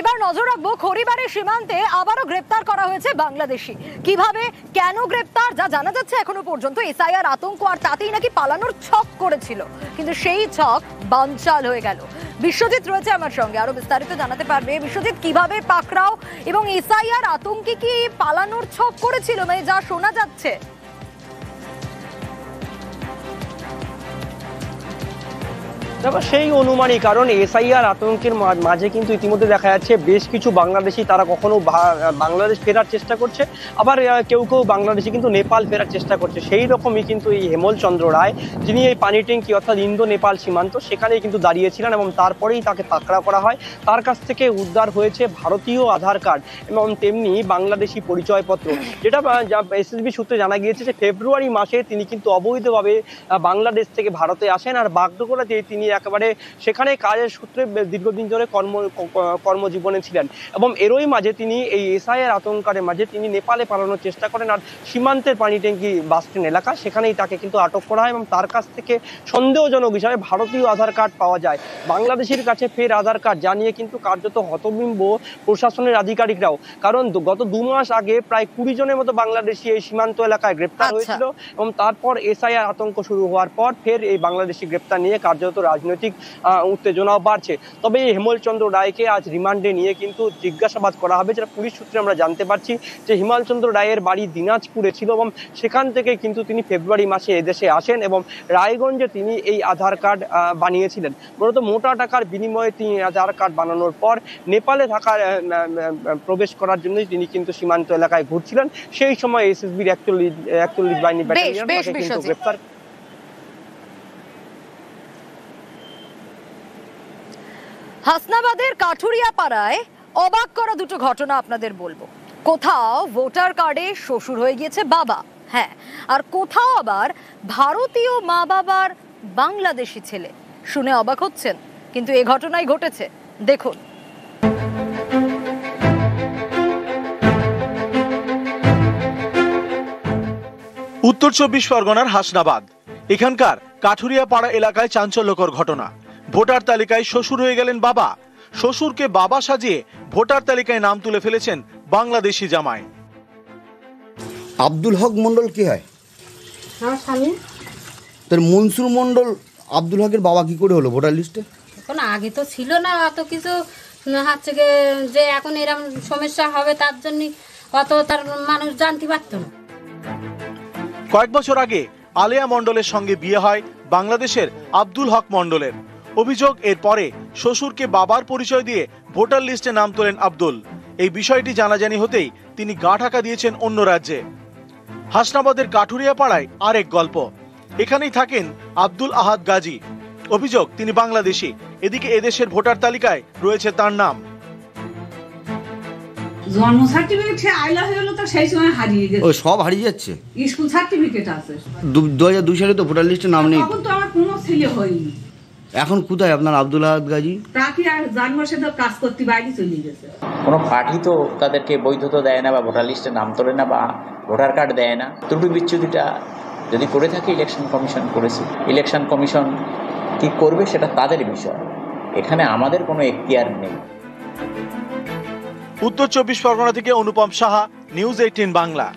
এবার নজর রাখবো খড়িবাড়ি সীমান্তে আবারও গ্রেপ্তার করা হয়েছে বাংলাদেশি। কিভাবে, কেন গ্রেপ্তার যা জানা যাচ্ছে এখনো পর্যন্ত এসআইআর আতঙ্ক আর তাতেই নাকি পালানোর ছক করেছিল, কিন্তু সেই ছক বানচাল হয়ে গেল। বিশ্বজিৎ রয়েছে আমার সঙ্গে, আরো বিস্তারিত জানাতে পারবে। বিশ্বজিৎ, কিভাবে পাকড়াও এবং এসআইআর আতঙ্কে কি পালানোর ছক করেছিল, মানে যা শোনা যাচ্ছে? সেই অনুমানই, কারণ এসআইআর আতঙ্কের মাঝে কিন্তু ইতিমধ্যে দেখা যাচ্ছে বেশ কিছু বাংলাদেশি তারা কখনো বাংলাদেশ ফেরার চেষ্টা করছে, আবার কেউ কেউ বাংলাদেশি কিন্তু নেপাল ফেরার চেষ্টা করছে। সেই রকমই কিন্তু এই হেমল চন্দ্র রায়, যিনি এই পানি ট্যাঙ্কি অর্থাৎ ইন্দো নেপাল সীমান্ত সেখানেই কিন্তু দাঁড়িয়েছিলেন এবং তারপরেই তাকে পাকড়াও করা হয়। তার কাছ থেকে উদ্ধার হয়েছে ভারতীয় আধার কার্ড এবং তেমনি বাংলাদেশি পরিচয়পত্র, যেটা এসএসবি সূত্রে জানা গিয়েছে যে ফেব্রুয়ারি মাসে তিনি কিন্তু অবৈধভাবে বাংলাদেশ থেকে ভারতে আসেন, আর বাগডোগরাতে তিনি একেবারে সেখানে কাজের সূত্রে দীর্ঘদিন ধরে কর্মজীবনে ছিলেন এবং এরই মাঝে তিনি এই এসআইআর আতঙ্কের মাঝে তিনি নেপালে পালানোর চেষ্টা করেন। আর সীমান্তের পানি ট্যাঙ্কি বাসস্ট্যান্ড এলাকা সেখানেই তাকে কিন্তু আটক করা হয় এবং তার কাছ থেকে সন্দেহজনক হিসাবে ভারতীয় আধার কার্ড পাওয়া যায়। বাংলাদেশের কাছে ফের আধার কার্ড জানিয়ে কিন্তু কার্যত হতবিম্ব প্রশাসনের আধিকারিকরাও, কারণ গত 2 মাস আগে প্রায় 20 জনের মতো বাংলাদেশি এই সীমান্ত এলাকায় গ্রেপ্তার হয়েছিল এবং তারপর এসআইআর আতঙ্ক শুরু হওয়ার পর ফের এই বাংলাদেশি গ্রেপ্তার নিয়ে কার্যত রাজনৈতিক উত্তেজনাও বাড়ছে। তবে এই হেমল চন্দ্র রায়কে আজ রিমান্ডে নিয়ে কিন্তু জিজ্ঞাসাবাদ করা হবে, যেটা পুলিশ সূত্রে আমরা জানতে পারছি যে হিমাল চন্দ্র রায়ের বাড়ি দিনাজপুরে ছিল এবং সেখান থেকে কিন্তু তিনি ফেব্রুয়ারি মাসে এদেশে আসেন এবং রায়গঞ্জে তিনি এই আধার কার্ড বানিয়েছিলেন। মূলত মোটা টাকার বিনিময়ে তিনি আধার কার্ড বানানোর পর নেপালে থাকার প্রবেশ করার জন্যই তিনি কিন্তু সীমান্ত এলাকায় ঘুরছিলেন। সেই সময় এসএসবির 41 বাহিনী ব্যাটালিয়ন তাকে কিন্তু গ্রেপ্তার। হাসনাবাদের কাঠুরিয়াপাড়ায় অবাক করা দুটো ঘটনা আপনাদের বলবো। কোথাও ভোটার কার্ডে শ্বশুর হয়ে গিয়েছে বাবা, হ্যাঁ, আর কোথাও আবার ভারতীয় মা বাবার বাংলাদেশি ছেলে। শুনে অবাক হচ্ছেন, কিন্তু এই ঘটনাই ঘটেছে, দেখুন। উত্তর 24 পরগনার হাসনাবাদ, এখানকার কাঠুরিয়াপাড়া এলাকায় চাঞ্চল্যকর ঘটনা। ভোটার তালিকায় শ্বশুর হয়ে গেলেন বাবা, শ্বশুরকে বাবা সাজিয়ে ভোটার তালিকায় নাম তুলে ফেলেছেন বাংলাদেশি জামাই। আব্দুল হক মন্ডল কি হয়? আমার স্বামী। তোর মনসুর মন্ডল আব্দুল হকের বাবা কি করে হলো ভোটার লিস্টে? এখন আগে তো ছিল না অত কিছু, হচ্ছে যে এখন এরকম সমস্যা হবে তার জন্য অত তার মানুষ জানতে পারতো না। কয়েক বছর আগে আলেয়া মন্ডলের সঙ্গে বিয়ে হয় বাংলাদেশের আব্দুল হক মন্ডলের। অভিযোগ, এর পরে শ্বশুরকে বাবার পরিচয় দিয়ে ভোটার লিস্টে নাম তোলেন আব্দুল। এই বিষয়টি জানাজানি হতেই তিনি গা ঢাকা দিয়েছেন অন্য রাজ্যে। হাসনাবাদের কাঠুরিয়াপাড়ায় আরেক গল্প। এখানেই থাকেন আব্দুল আহাদ গাজী। অভিযোগ, তিনি বাংলাদেশি, এদিকে এদেশের ভোটার তালিকায় রয়েছে তার নাম। জন্ম সার্টিফিকেট আইলা হয়ে গেল তো সেই সময় হারিয়ে গেছে। ও সব হারিয়ে যাচ্ছে। স্কুল সার্টিফিকেট আছে। 2002 সালে তো ভোটার লিস্টে নাম নেই। তখন তো আমার কোনো ছেলে হয়নি। এখন কোথায় আপনার আব্দুল আহাদ গাজী? প্রার্থী আর জানুয়ারি তো কাজ করতে বাইরে চলে গেছে। কোনো পার্টি তো তাদেরকে বৈধতা দেয় না বা ভোটার লিস্টে নাম তোলে না বা ভোটার কার্ড দেয় না। ত্রুটি বিচ্যুতিটা যদি করে থাকে ইলেকশন কমিশন করেছে, ইলেকশন কমিশন কি করবে সেটা তাদের বিষয়, এখানে আমাদের কোনো এখতিয়ার নেই। উত্তর 24 পরগনা থেকে অনুপম সাহা, নিউজ 18 বাংলা।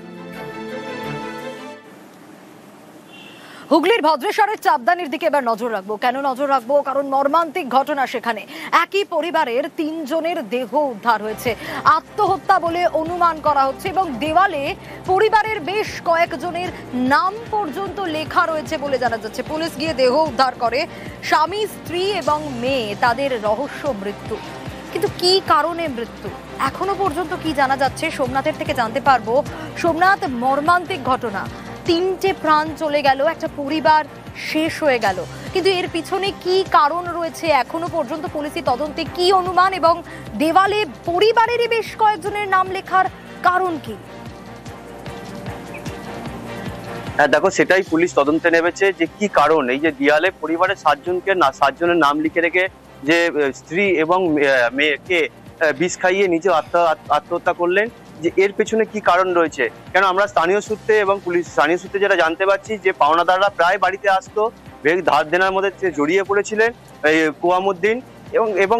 হুগলির ভদ্রেশ্বরের চাপদানির দিকে এবার নজর রাখবো। কেন নজর রাখবো? কারণ মর্মান্তিক ঘটনা সেখানে। একই পরিবারের 3 জনের দেহ উদ্ধার হয়েছে, আত্মহত্যা বলে অনুমান করা হচ্ছে এবং দেওয়ালে পরিবারের বেশ কয়েকজনের নাম পর্যন্ত লেখা রয়েছে বলে জানা যাচ্ছে। পুলিশ গিয়ে দেহ উদ্ধার করে। স্বামী, স্ত্রী এবং মেয়ে, তাদের রহস্য মৃত্যু। কিন্তু কি কারণে মৃত্যু এখনো পর্যন্ত কি জানা যাচ্ছে সোমনাথের থেকে জানতে পারবো। সোমনাথ, মর্মান্তিক ঘটনা, 3টে প্রাণ চলে গেল, একটা পরিবার শেষ হয়ে গেল, কিন্তু এর পিছনে কি কারণ রয়েছে এখনো পর্যন্ত পুলিশি তদন্তে কি অনুমান, এবং দেওয়ালে পরিবারেরই বেশ কয়েকজনের নাম লেখার কারণ কি? হ্যাঁ দেখো, সেটাই পুলিশ তদন্তে নেমেছে যে কি কারণ এই যে দেয়ালে পরিবারের 7 জনের নাম লিখে রেখে যে স্ত্রী এবং মেয়েকে বিষ খাইয়ে নিজে আত্মহত্যা করলেন, যে এর পেছনে কি কারণ রয়েছে। কেন আমরা স্থানীয় সূত্রে এবং পুলিশ স্থানীয় সূত্রে যেটা জানতে পারছি যে পাওনাদাররা প্রায় বাড়িতে আসতো, ধার দেনার মধ্যে জড়িয়ে পড়েছিলেন এই কুয়ামুদ্দিন এবং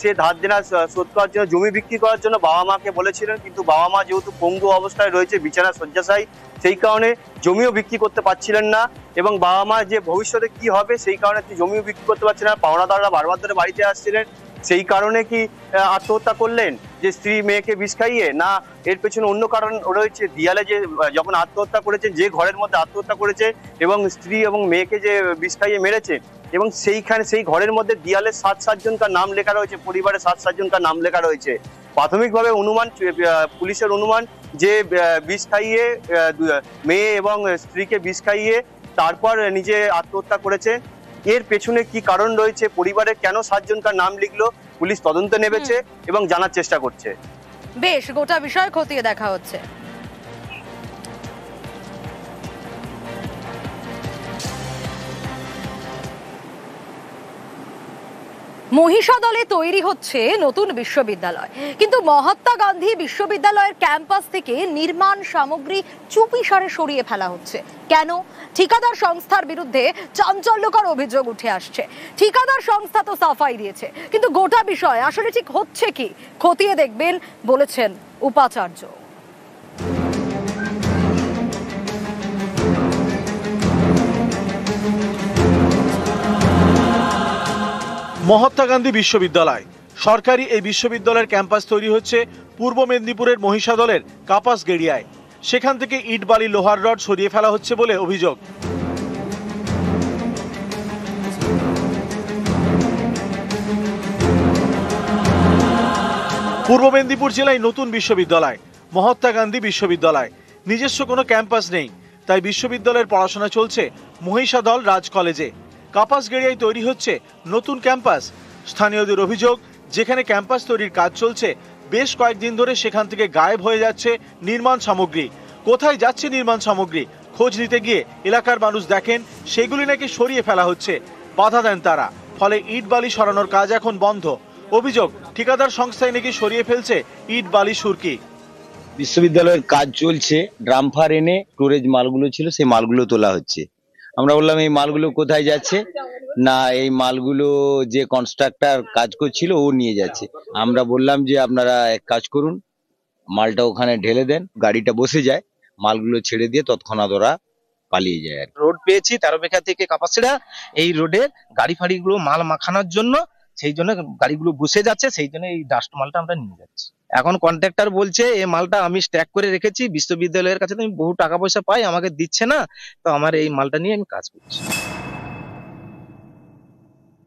সে ধার দেনা শোধ করার জন্য জমি বিক্রি করার জন্য বাবা মাকে বলেছিলেন, কিন্তু বাবা মা যেহেতু পঙ্গু অবস্থায় রয়েছে, বিছানা শয্যাশায়ী, সেই কারণে জমিও বিক্রি করতে পারছিলেন না এবং বাবা মা যে ভবিষ্যতে কি হবে সেই কারণে জমিও বিক্রি করতে পারছিলেন না। পাওনাদাররা বারবার ধরে বাড়িতে আসছিলেন। সেই কারণে কি আত্মহত্যা করলেন, যে স্ত্রী মেয়েকে বিষ খাইয়ে, না এর পেছনে অন্য কারণ রয়েছে? দিয়ালে যে যখন আত্মহত্যা করেছেন, যে ঘরের মধ্যে আত্মহত্যা করেছে এবং স্ত্রী এবং মেয়েকে যে বিষ খাইয়ে মেরেছে, এবং সেই ঘরের মধ্যে দিয়ালে 7 জনকার নাম লেখা রয়েছে, পরিবারের 7 জনকার নাম লেখা রয়েছে। প্রাথমিকভাবে অনুমান, পুলিশের অনুমান যে বিষ খাইয়ে মেয়ে এবং স্ত্রীকে বিষ খাইয়ে তারপর নিজে আত্মহত্যা করেছে। এর পেছনে কি কারণ রয়েছে, পরিবারের কেন 7 জনকার নাম লিখলো, পুলিশ তদন্তে নেমেছে এবং জানার চেষ্টা করছে। বেশ, গোটা বিষয় খতিয়ে দেখা হচ্ছে। মহিষাদলে তৈরি হচ্ছে নতুন বিশ্ববিদ্যালয়, কিন্তু মহাত্মা গান্ধী বিশ্ববিদ্যালয়ের ক্যাম্পাস থেকে নির্মাণ সামগ্রী চুপিসারে সরিয়ে ফেলা হচ্ছে কেন? ঠিকাদার সংস্থার বিরুদ্ধে চাঞ্চল্যকর অভিযোগ উঠে আসছে। ঠিকাদার সংস্থা তো সাফাই দিয়েছে, কিন্তু গোটা বিষয় আসলে ঠিক হচ্ছে কি খতিয়ে দেখবেন বলেছেন উপাচার্য। মহাত্মা গান্ধী বিশ্ববিদ্যালয়, সরকারি এই বিশ্ববিদ্যালয়ের ক্যাম্পাস তৈরি হচ্ছে পূর্ব মেদিনীপুরের মহিষাদলের কাপাসগেড়িয়ায়। সেখান থেকে ইট বালি লোহার রড সরিয়ে ফেলা হচ্ছে বলে অভিযোগ। পূর্ব মেদিনীপুর জেলায় নতুন বিশ্ববিদ্যালয় মহাত্মা গান্ধী বিশ্ববিদ্যালয়, নিজস্ব কোনো ক্যাম্পাস নেই, তাই বিশ্ববিদ্যালয়ের পড়াশোনা চলছে মহিষাদল রাজ কলেজে। কাপাসগেড়িয়ায় তৈরি হচ্ছে নতুন ক্যাম্পাস। স্থানীয়দের অভিযোগ, যেখানে ক্যাম্পাস তৈরির কাজ চলছে বেশ কয়েকদিন ধরে সেখান থেকে গায়েব হয়ে যাচ্ছে নির্মাণ সামগ্রী। কোথায় যাচ্ছে নির্মাণ সামগ্রী খোঁজ নিতে গিয়ে এলাকার মানুষ দেখেন সেগুলি নাকি সরিয়ে ফেলা হচ্ছে। বাধা দেন তারা, ফলে ইট বালি সরানোর কাজ এখন বন্ধ। অভিযোগ, ঠিকাদার সংস্থায় নাকি সরিয়ে ফেলছে ইট বালি সুরকি। বিশ্ববিদ্যালয়ের কাজ চলছে, ড্রামফার এনে স্টোরেজ মালগুলো ছিল সেই মালগুলো তোলা হচ্ছে। আমরা বললাম এই মালগুলো কোথায় যাচ্ছে, না এই মালগুলো যে কনস্ট্রাক্টর কাজ করছিল ও নিয়ে যাচ্ছে। আমরা বললাম যে আপনারা এক কাজ করুন, মালটা ওখানে ঢেলে দেন, গাড়িটা বসে যায়, মালগুলো ছেড়ে দিয়ে তৎক্ষণাৎ ওরা পালিয়ে যায়। রোড পেয়েছি তারবেকা থেকে কাপাসিড়া, এই রোডের গাড়ি ফাড়িগুলো মাল মাখানোর জন্য, সেই জন্য গাড়িগুলো বসে যাচ্ছে, সেই জন্য এই ডাস্ট মালটা আমরা নিয়ে যাচ্ছি। এখন কন্ট্রাক্টর বলছে এই মালটা আমি স্ট্যাক করে রেখেছি, বিশ্ববিদ্যালয়ের কাছে তো আমি বহু টাকা পয়সা পাই, আমাকে দিচ্ছে না, তো আমার এই মালটা নিয়ে আমি কাজ করছি।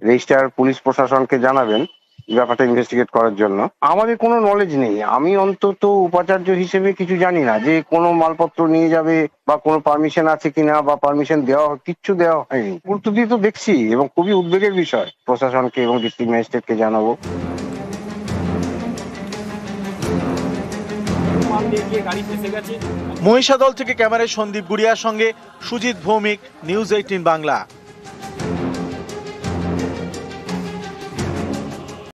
রেজিস্ট্রার পুলিশ প্রশাসনকে জানাবেন ব্যাপারটা ইনভেস্টিগেট করার জন্য। আমাদের কোনো নলেজ নেই, আমি অন্তত উপাচার্য হিসেবে কিছু জানি না যে কোনো মালপত্র নিয়ে যাবে বা কোনো পারমিশন আছে কিনা বা পারমিশন দেওয়া কিচ্ছু দেওয়া হয়নি। গুরুত্ব দিয়ে তো দেখছি এবং খুবই উদ্বেগের বিষয়। প্রশাসনকে এবং ডিস্ট্রিক্ট ম্যাজিস্ট্রেটকে জানাবো। মহিষাদল থেকে ক্যামেরায় সন্দীপ গুড়িয়ার সঙ্গে সুজিত ভৌমিক, নিউজ 18 বাংলা।